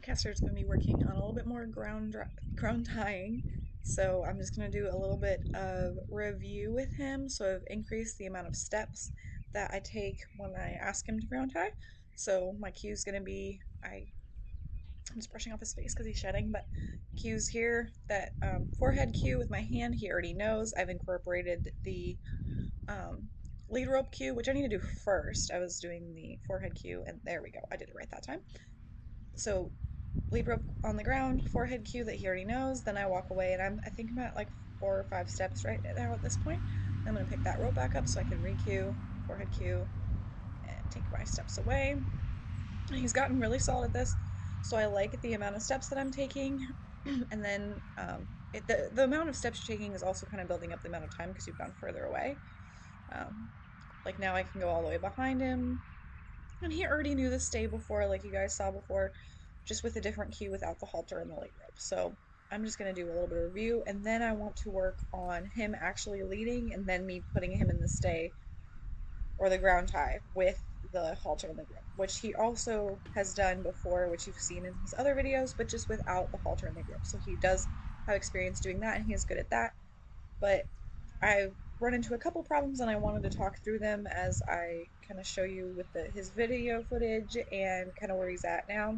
Castor's going to be working on a little bit more ground tying. So I'm just going to do a little bit of review with him. So I've increased the amount of steps that I take when I ask him to ground tie. So my cue is going to be I'm just brushing off his face because he's shedding, but cues here, that forehead cue with my hand, he already knows. I've incorporated the um, lead rope cue, which I need to do first. I was doing the forehead cue, and there we go. I did it right that time. So lead rope on the ground, forehead cue that he already knows. Then I walk away, and I think I'm at like 4 or 5 steps right now at this point. I'm gonna pick that rope back up so I can re-cue, forehead cue, and take my steps away. He's gotten really solid at this, so I like the amount of steps that I'm taking. And then the amount of steps you're taking is also kind of building up the amount of time because you've gone further away. Um, like now I can go all the way behind him, and he already knew the stay before, like you guys saw before, just with a different cue without the halter and the leg rope. So I'm just going to do a little bit of review, and then I want to work on him actually leading and then me putting him in the stay or the ground tie with the halter and the grip, which he also has done before, which you've seen in his other videos, but just without the halter and the grip. So he does have experience doing that, and he is good at that. But I've run into a couple problems, and I wanted to talk through them as I kind of show you with his video footage and kind of where he's at now.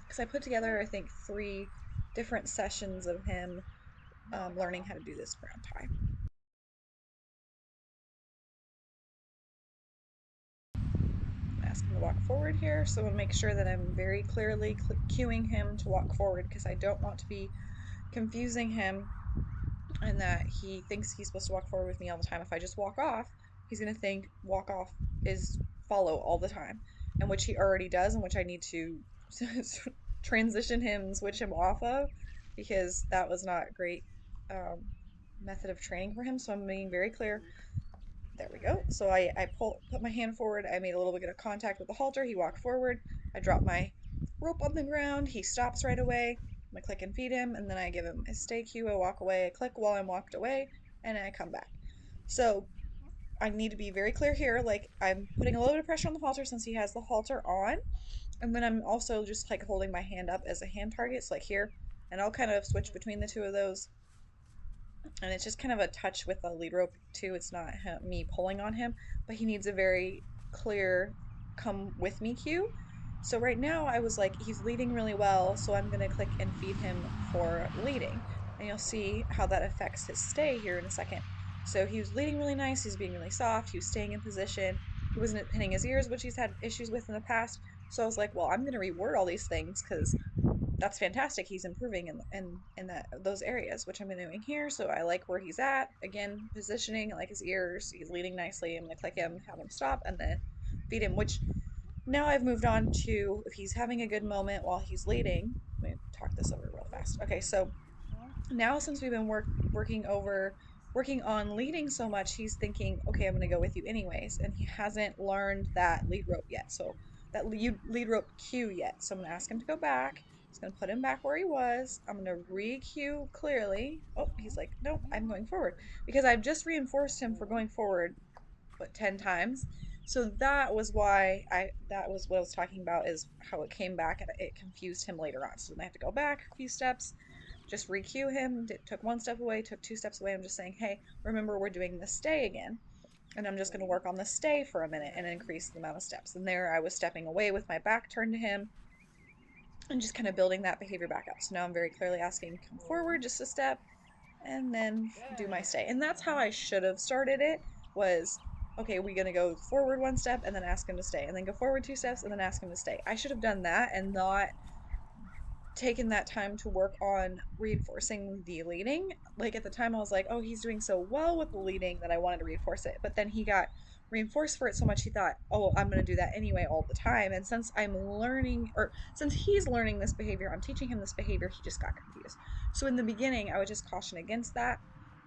Because I put together, I think, 3 different sessions of him learning how to do this ground tie. Ask him to walk forward here, so I'll make sure that I'm very clearly cueing him to walk forward because I don't want to be confusing him and that he thinks he's supposed to walk forward with me all the time. If I just walk off, he's going to think walk off is follow all the time, and which he already does, and which I need to transition him and switch him off of because that was not a great um, method of training for him. So I'm being very clear. There we go. So I put my hand forward. I made a little bit of contact with the halter. He walked forward. I drop my rope on the ground. He stops right away. I click and feed him, and then I give him a stay cue. I walk away. I click while I'm walked away, and I come back. So I need to be very clear here. Like I'm putting a little bit of pressure on the halter since he has the halter on, and then I'm also just like holding my hand up as a hand target, so like here, and I'll kind of switch between the two of those, and it's just kind of a touch with the lead rope too. It's not me pulling on him, but he needs a very clear come with me cue. So right now I was like, he's leading really well, so I'm gonna click and feed him for leading, and you'll see how that affects his stay here in a second. So he was leading really nice, he's being really soft, he was staying in position, he wasn't pinning his ears, which he's had issues with in the past. So I was like, well, I'm gonna reword all these things because that's fantastic. He's improving in that those areas, which I'm doing here. So I like where he's at. Again, positioning, I like his ears. He's leading nicely. I'm gonna click him, have him stop, and then feed him. Which now I've moved on to if he's having a good moment while he's leading. Let me talk this over real fast. Okay, so now since we've been working on leading so much, he's thinking, okay, I'm gonna go with you anyways, and he hasn't learned that lead rope yet. So that lead rope cue yet. So I'm gonna ask him to go back. He's gonna put him back where he was. I'm gonna re-cue clearly. Oh, he's like, nope, I'm going forward because I've just reinforced him for going forward, what, 10 times. So that was what I was talking about is how it came back and it confused him later on. So then I have to go back a few steps, just re-cue him, took 1 step away, took 2 steps away. I'm just saying, hey, remember we're doing the stay again. And I'm just going to work on the stay for a minute and increase the amount of steps. And there I was stepping away with my back turned to him and just kind of building that behavior back up. So now I'm very clearly asking, come forward just a step and then do my stay. And that's how I should have started it was, okay, we're going to go forward 1 step and then ask him to stay, and then go forward 2 steps and then ask him to stay. I should have done that and not taken that time to work on reinforcing the leading. Like at the time, I was like, oh, he's doing so well with the leading that I wanted to reinforce it. But then he got reinforced for it so much, he thought, oh, I'm going to do that anyway all the time. And since I'm learning, or since he's learning this behavior, I'm teaching him this behavior, he just got confused. So in the beginning, I would just caution against that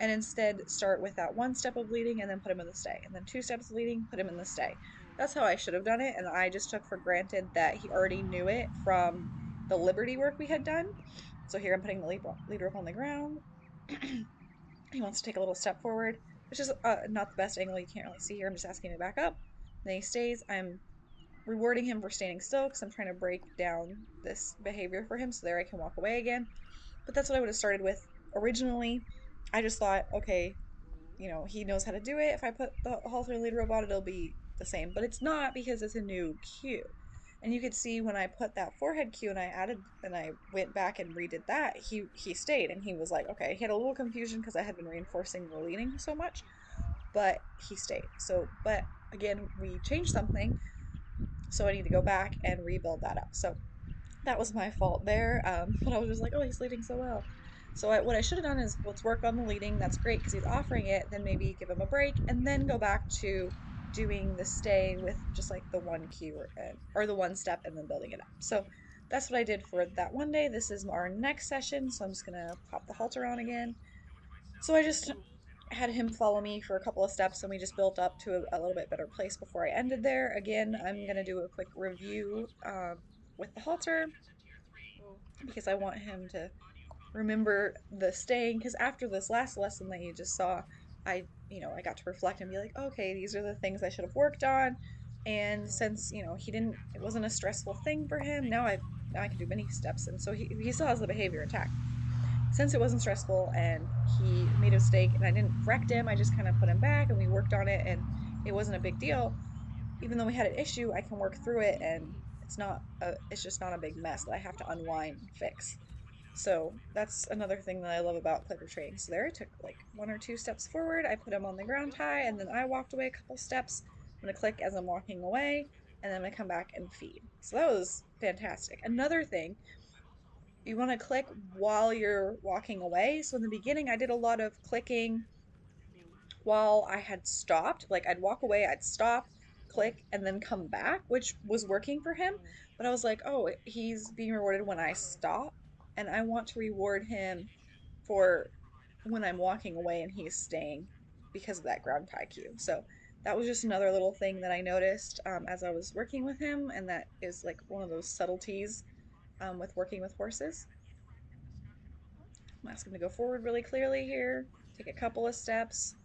and instead start with that 1 step of leading and then put him in the stay. And then 2 steps of leading, put him in the stay. That's how I should have done it. And I just took for granted that he already knew it from the Liberty work we had done. So here I'm putting the lead rope on the ground. He wants to take a little step forward, which is not the best angle. You can't really see here. I'm just asking him to back up. Then he stays. I'm rewarding him for standing still because I'm trying to break down this behavior for him so there I can walk away again. But that's what I would have started with originally. I just thought, okay, he knows how to do it. If I put the halter lead rope on, it'll be the same. But it's not because it's a new cue. And you could see when I put that forehead cue and I went back and redid that, he stayed and he was like, okay, he had a little confusion because I had been reinforcing the leading so much, but he stayed. So, but again, we changed something, so I need to go back and rebuild that up. So that was my fault there. But I was just like, oh, he's leading so well. So what I should have done is let's work on the leading. That's great because he's offering it. Then maybe give him a break and then go back to doing the stay with just like the one cue or the one step and then building it up. So that's what I did for that one day. This is our next session. So I'm just gonna pop the halter on again. So I just had him follow me for a couple of steps and we just built up to a little bit better place before I ended there. Again, I'm gonna do a quick review with the halter because I want him to remember the staying. Because after this last lesson that you just saw, I got to reflect and be like, okay, these are the things I should have worked on. And since he didn't, it wasn't a stressful thing for him. Now I can do mini steps, and so he still has the behavior intact. Since it wasn't stressful and he made a mistake and I didn't correct him, I just kind of put him back and we worked on it and it wasn't a big deal. Even though we had an issue, I can work through it and it's just not a big mess that I have to unwind and fix. So that's another thing that I love about clicker training. So there I took like one or two steps forward, I put him on the ground tie, and then I walked away a couple steps. I'm gonna click as I'm walking away, and then I'm gonna come back and feed. So that was fantastic. Another thing, you want to click while you're walking away. So in the beginning, I did a lot of clicking while I had stopped. Like I'd walk away, I'd stop, click, and then come back, which was working for him. But I was like, oh, he's being rewarded when I stop, and I want to reward him for when I'm walking away and he's staying because of that ground tie cue. So that was just another little thing that I noticed as I was working with him, and that is like one of those subtleties with working with horses. I'm asking him to go forward really clearly here, take a couple of steps,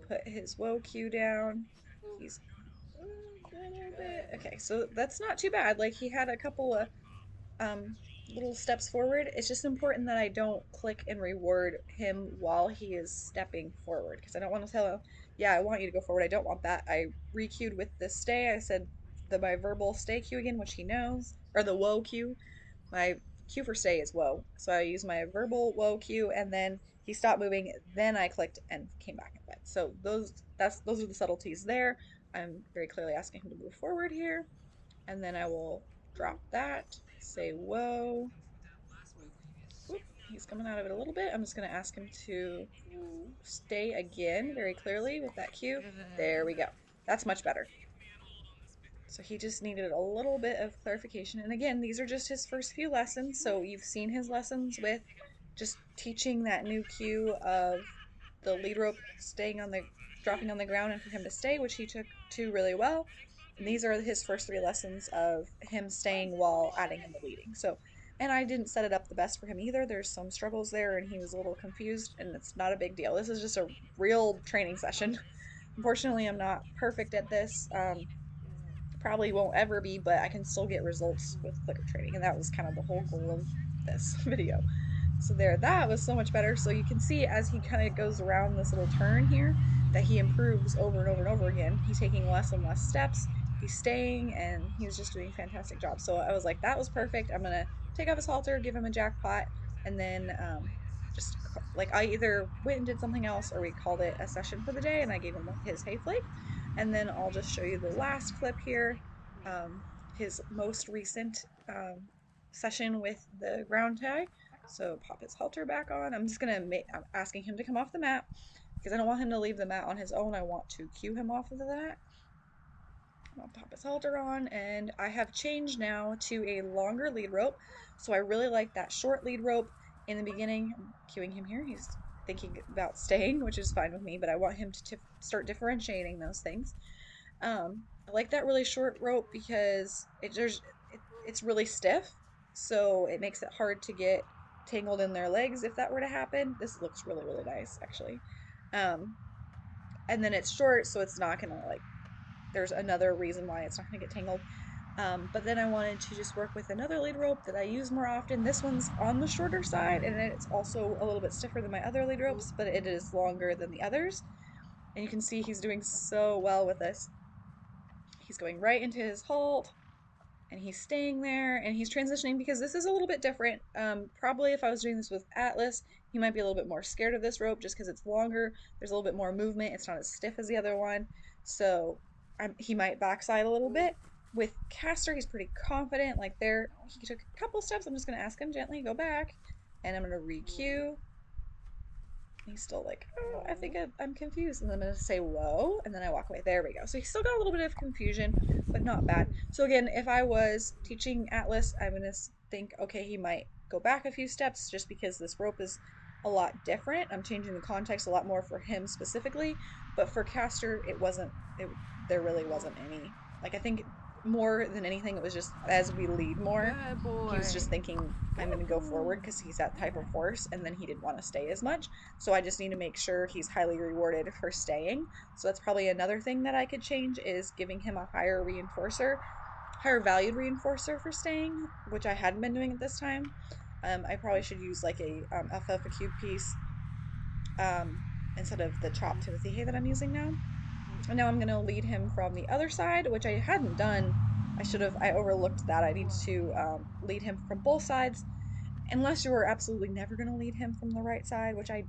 put his whoa cue down. He's a little bit okay, so that's not too bad. Like he had a couple of um little steps forward. It's just important that I don't click and reward him while he is stepping forward because I don't want to tell him, yeah, I want you to go forward. I don't want that. I recued with the stay. I said my verbal stay cue again, which he knows, or the whoa cue. My cue for stay is whoa. So I use my verbal whoa cue and then he stopped moving, then I clicked and came back and fed. So those are the subtleties there. I'm very clearly asking him to move forward here, and then I will drop that, say whoa. Whoop, he's coming out of it a little bit. I'm just gonna ask him to stay again very clearly with that cue. There we go. That's much better. So he just needed a little bit of clarification. And again, these are just his first few lessons. So you've seen his lessons with just teaching that new cue of the lead rope staying on the dropping on the ground and for him to stay, which he took to really well. And these are his first three lessons of him staying while adding in the leading. So, and I didn't set it up the best for him either. There's some struggles there and he was a little confused, and it's not a big deal. This is just a real training session. Unfortunately, I'm not perfect at this. Probably won't ever be, but I can still get results with clicker training, and that was kind of the whole goal of this video. So there, that was so much better. So you can see as he kind of goes around this little turn here that he improves over and over and over again. He's taking less and less steps. He's staying, and he's just doing a fantastic job. So I was like, that was perfect. I'm gonna take off his halter, give him a jackpot, and then just like I either went and did something else or we called it a session for the day, and I gave him his hay flake. And then I'll just show you the last clip here, um, his most recent session with the ground tie. So pop his halter back on. I'm asking him to come off the mat because I don't want him to leave the mat on his own. I want to cue him off of that. I'll pop his halter on, and I have changed now to a longer lead rope. So I really like that short lead rope in the beginning. I'm cueing him here. He's thinking about staying, which is fine with me, but I want him to start differentiating those things. I like that really short rope because it's really stiff, so it makes it hard to get tangled in their legs if that were to happen. This looks really, really nice, actually. Um, and then it's short, so it's not gonna like. There's another reason why it's not gonna get tangled. But then I wanted to just work with another lead rope that I use more often. This one's on the shorter side, and it's also a little bit stiffer than my other lead ropes, but it is longer than the others. And you can see he's doing so well with this. He's going right into his halt, and he's staying there, and he's transitioning because this is a little bit different. Probably if I was doing this with Atlas, he might be a little bit more scared of this rope just because it's longer. There's a little bit more movement. It's not as stiff as the other one. So he might backside a little bit. With Castor, he's pretty confident. Like there, he took a couple steps. I'm just going to ask him gently, go back, and I'm going to re-cue. He's still like, oh, I think I'm confused. And I'm going to say, whoa. And then I walk away. There we go. So he's still got a little bit of confusion, but not bad. So again, if I was teaching Atlas, I'm going to think, okay, he might go back a few steps just because this rope is a lot different. I'm changing the context a lot more for him specifically. But for Castor, there really wasn't any. Like, I think more than anything, it was just as we lead more, Good he was boy. just thinking, I'm going to go Woohoo. forward because he's that type of horse, and then he didn't want to stay as much. So I just need to make sure he's highly rewarded for staying. So that's probably another thing that I could change is giving him a higher valued reinforcer for staying, which I hadn't been doing at this time. I probably should use like a alfalfa cube piece um, instead of the chopped Timothy hay that I'm using now. And now I'm going to lead him from the other side, which I hadn't done. I overlooked that. I need to lead him from both sides unless you're absolutely never going to lead him from the right side, which I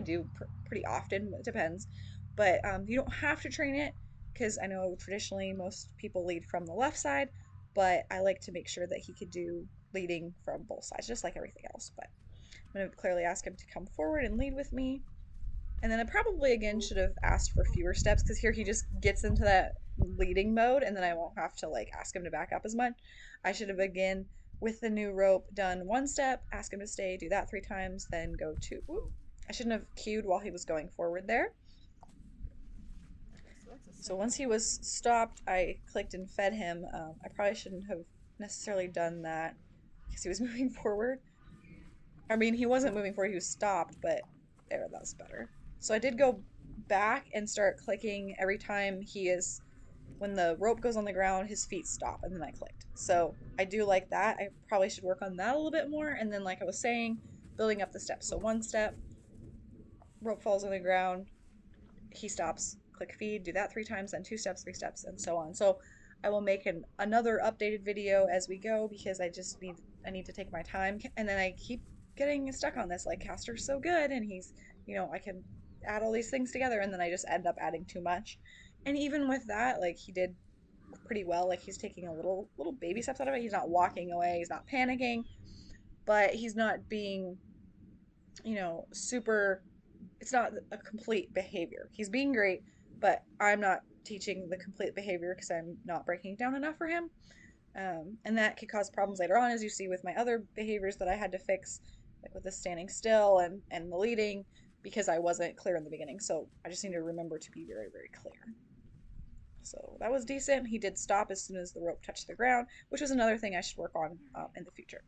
do pretty often. It depends, but you don't have to train it because I know traditionally most people lead from the left side, but I like to make sure that he could do leading from both sides, just like everything else. But I'm going to clearly ask him to come forward and lead with me. And then I probably again should have asked for fewer steps because here he just gets into that leading mode and then I won't have to like ask him to back up as much. I should have again with the new rope done one step, ask him to stay, do that 3 times, then go to. Whoop, I shouldn't have cued while he was going forward there. Okay, so that's a So second once he one. was stopped, I clicked and fed him. I probably shouldn't have necessarily done that because he was moving forward. I mean, he wasn't moving forward, he was stopped, but there, that's better. So I did go back and start clicking every time when the rope goes on the ground, his feet stop, and then I clicked. So I do like that. I probably should work on that a little bit more. And then, like I was saying, building up the steps. So one step, rope falls on the ground, he stops, click feed, do that 3 times, then 2 steps, 3 steps, and so on. So I will make another updated video as we go because I need to take my time, and then I keep getting stuck on this. Like Castor's so good, and I can add all these things together, and then I just end up adding too much. And even with that, like he did pretty well. Like he's taking a little baby steps out of it. He's not walking away. He's not panicking, but he's not being super it's not a complete behavior. He's being great, but I'm not teaching the complete behavior because I'm not breaking it down enough for him. And that could cause problems later on, as you see with my other behaviors that I had to fix, like with the standing still and the leading, because I wasn't clear in the beginning. So I just need to remember to be very, very clear. So that was decent. He did stop as soon as the rope touched the ground, which was another thing I should work on in the future.